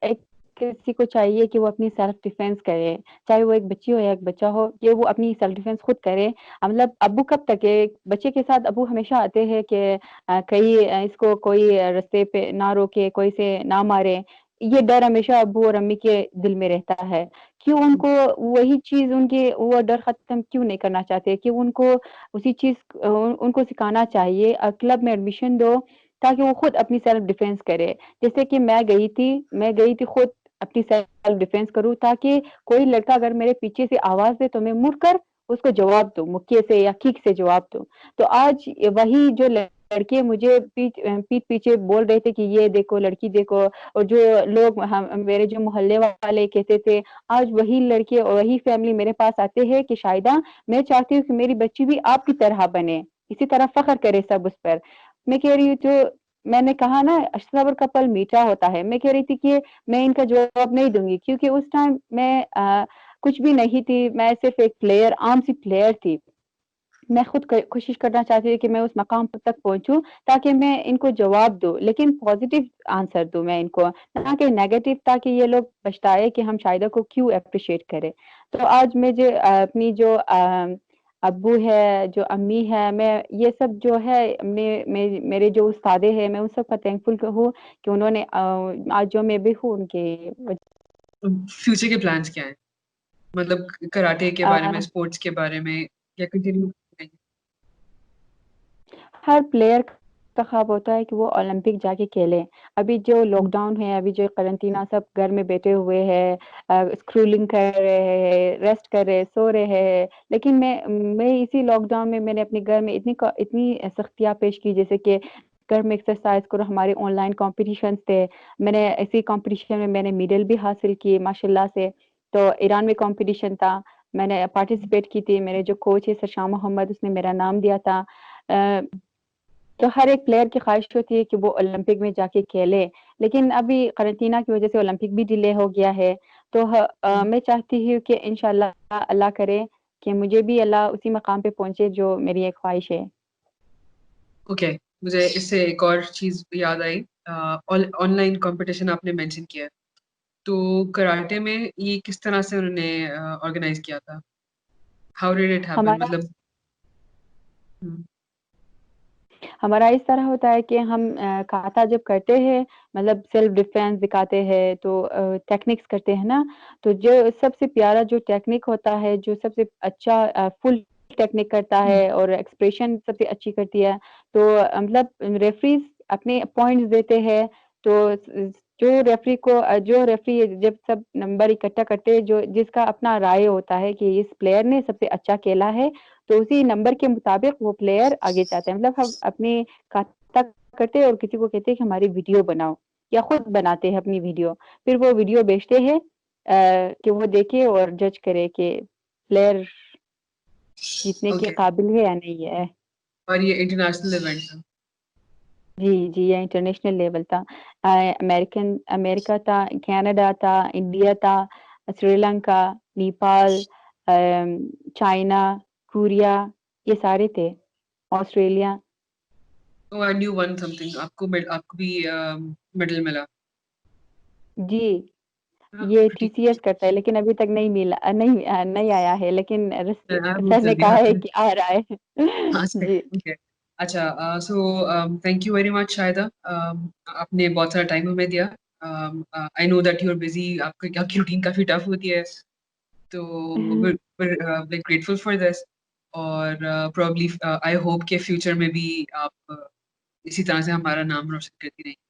[SPEAKER 2] एक किसी को चाहिए कि वो अपनी सेल्फ डिफेंस करे, चाहे वो एक बच्ची हो या एक बच्चा हो, कि वो अपनी सेल्फ डिफेंस खुद करे। मतलब अब्बू कब तक है, बच्चे के साथ अब्बू हमेशा आते हैं कि कहीं इसको कोई रास्ते पे ना रोके, कोई से ना मारे। ये डर हमेशा अब्बू और अम्मी के दिल में रहता है। क्यों उनको वही चीज़ उनके वो डर खत्म क्यों नहीं करना चाहते कि उनको उसी चीज़ उनको सिखाना चाहिए क्लब में एडमिशन दो ताकि वो खुद अपनी सेल्फ डिफेंस करे। जैसे कि मैं गई थी खुद अपनी सेल्फ डिफेंस करूँ ताकि कोई लड़का अगर मेरे पीछे से आवाज़ दे तो मैं मुड़कर उसको जवाब दूँ, मुक्के से या किक से जवाब दूँ। तो आज वही जो लड़के मुझे पीठ पीछे बोल रहे थे कि ये देखो, लड़की देखो और जो लोग हम मेरे जो मोहल्ले वाले कहते थे, आज वही लड़के और वही फैमिली मेरे पास आते हैं कि शाहिदा मैं चाहती हूँ कि मेरी बच्ची भी आपकी तरह बने, इसी तरह फ़ख्र करे सब उस पर। मैं कह रही हूँ जो मैंने कहा ना सब्र का फल मीठा होता है, मैं कह रही थी कि मैं इनका जवाब नहीं दूँगी क्योंकि उस टाइम मैं कुछ भी नहीं थी, मैं सिर्फ़ एक प्लेयर आम सी प्लेयर थी। मैं खुद क कोशिश करना चाहती थी कि मैं उस मकाम तक पहुँचूँ ताकि मैं इनको जवाब दूँ, लेकिन पॉज़िटिव आंसर दूँ मैं इनको, ना कि नेगेटिव ताकि ये लोग पछताए कि हम शाहिदा को क्यों एप्रिशिएट करें। तो आज मुझे अपनी जो अब्बू है, जो अम्मी है, मैं ये सब जो है मेरे जो उस्तादें हैं, मैं उन सब का थैंकफुल हूँ कि उन्होंने आज जो मैं भी हूँ उनकी वजह
[SPEAKER 1] फ्यूचर के प्लान्स क्या हैं? मतलब कराटे के बारे में,
[SPEAKER 2] अ
[SPEAKER 1] स्पोर्ट्स के बारे में या कंटिन्यू नहीं?
[SPEAKER 2] हर प्लेयर का ख्वाब होता है कि वो ओलंपिक जाके खेले। अभी जो लॉकडाउन है, अभी जो क्वारंटीना सब घर में बैठे हुए हैं स्क्रॉलिंग कर रहे हैं, रेस्ट कर रहे हैं, सो रहे हैं। लेकिन मैं इसी लॉकडाउन में मैंने अपने घर में इतनी सख्तियाँ पेश की जैसे कि घर में एक्सरसाइज करो, हमारे ऑनलाइन कॉम्पिटिशन्स थे, मैंने इसी कॉम्पिटिशन में मैंने मेडल भी हासिल किए माशाल्लाह से। तो ईरान में कॉम्पिटिशन था, मैंने पार्टिसिपेट की थी, मेरे जो कोच है सर मोहम्मद, उसने मेरा नाम दिया था। तो हर एक प्लेयर की ख्वाहिश होती है कि वो ओलंपिक में जाके खेले, लेकिन अभी करंटीना की वजह से ओलंपिक भी डिले हो गया है। तो मैं चाहती हूँ कि इंशाल्लाह अल्लाह करे कि मुझे भी अल्लाह उसी मकाम पे पहुंचे जो मेरी एक ख्वाहिश है।
[SPEAKER 1] ओके, मुझे इससे एक और चीज याद आई। ऑनलाइन कंपटीशन आपने मेंशन किया है, तो कराटे में ये किस तरह से उन्होंने ऑर्गेनाइज किया था? हाउ डिड इट हैपन,
[SPEAKER 2] हमारा
[SPEAKER 1] मतलब? हम्म,
[SPEAKER 2] हमारा इस तरह होता है कि हम काता जब करते हैं, मतलब सेल्फ डिफेंस दिखाते हैं, तो टेक्निक्स करते हैं ना, तो जो सबसे प्यारा जो टेक्निक होता है, जो सबसे अच्छा फुल टेक्निक करता है और एक्सप्रेशन सबसे अच्छी करती है, तो मतलब रेफरीज अपने पॉइंट्स देते हैं। तो जो रेफरी जब सब नंबर इकट्ठा करते हैं, जो जिसका अपना राय होता है कि इस प्लेयर ने सबसे अच्छा खेला है, तो उसी नंबर के मुताबिक वो प्लेयर आगे जाते हैं। मतलब हम अपने खाता करते हैं और किसी को कहते हैं कि हमारी वीडियो बनाओ, या खुद बनाते हैं अपनी वीडियो, फिर वो वीडियो बेचते हैं कि वो देखे और जज करे कि प्लेयर जीतने के
[SPEAKER 1] ओके।
[SPEAKER 2] काबिल है या नहीं है।
[SPEAKER 1] और ये इंटरनेशनल इवेंट था?
[SPEAKER 2] जी जी, ये इंटरनेशनल लेवल था। अमेरिका था, कनाडा था, इंडिया था, श्रीलंका, नेपाल, चाइना, कोरिया, ये सारे थे, Australia.
[SPEAKER 1] Oh, and you won something, आपको भी मेडल मिला?
[SPEAKER 2] जी,
[SPEAKER 1] हाँ,
[SPEAKER 2] ये
[SPEAKER 1] pretty cool.
[SPEAKER 2] टीसीएस करता है, लेकिन अभी तक नहीं मिला, नहीं आया है, लेकिन
[SPEAKER 1] हाँ, बहुत
[SPEAKER 2] सर ने
[SPEAKER 1] जल्दी
[SPEAKER 2] कहा है
[SPEAKER 1] आता है।
[SPEAKER 2] कि आ रहा है।
[SPEAKER 1] हाँ सही।
[SPEAKER 2] जी।
[SPEAKER 1] ओके। अच्छा, सो thank you very much Shahida. आपने बहुत सारा टाइम हमें दिया। I know that you are busy, आपकी रूटीन काफी टफ होती है, तो we're grateful for this। और probably आई होप के फ्यूचर में भी आप इसी तरह से हमारा नाम रोशन करती रहेंगी।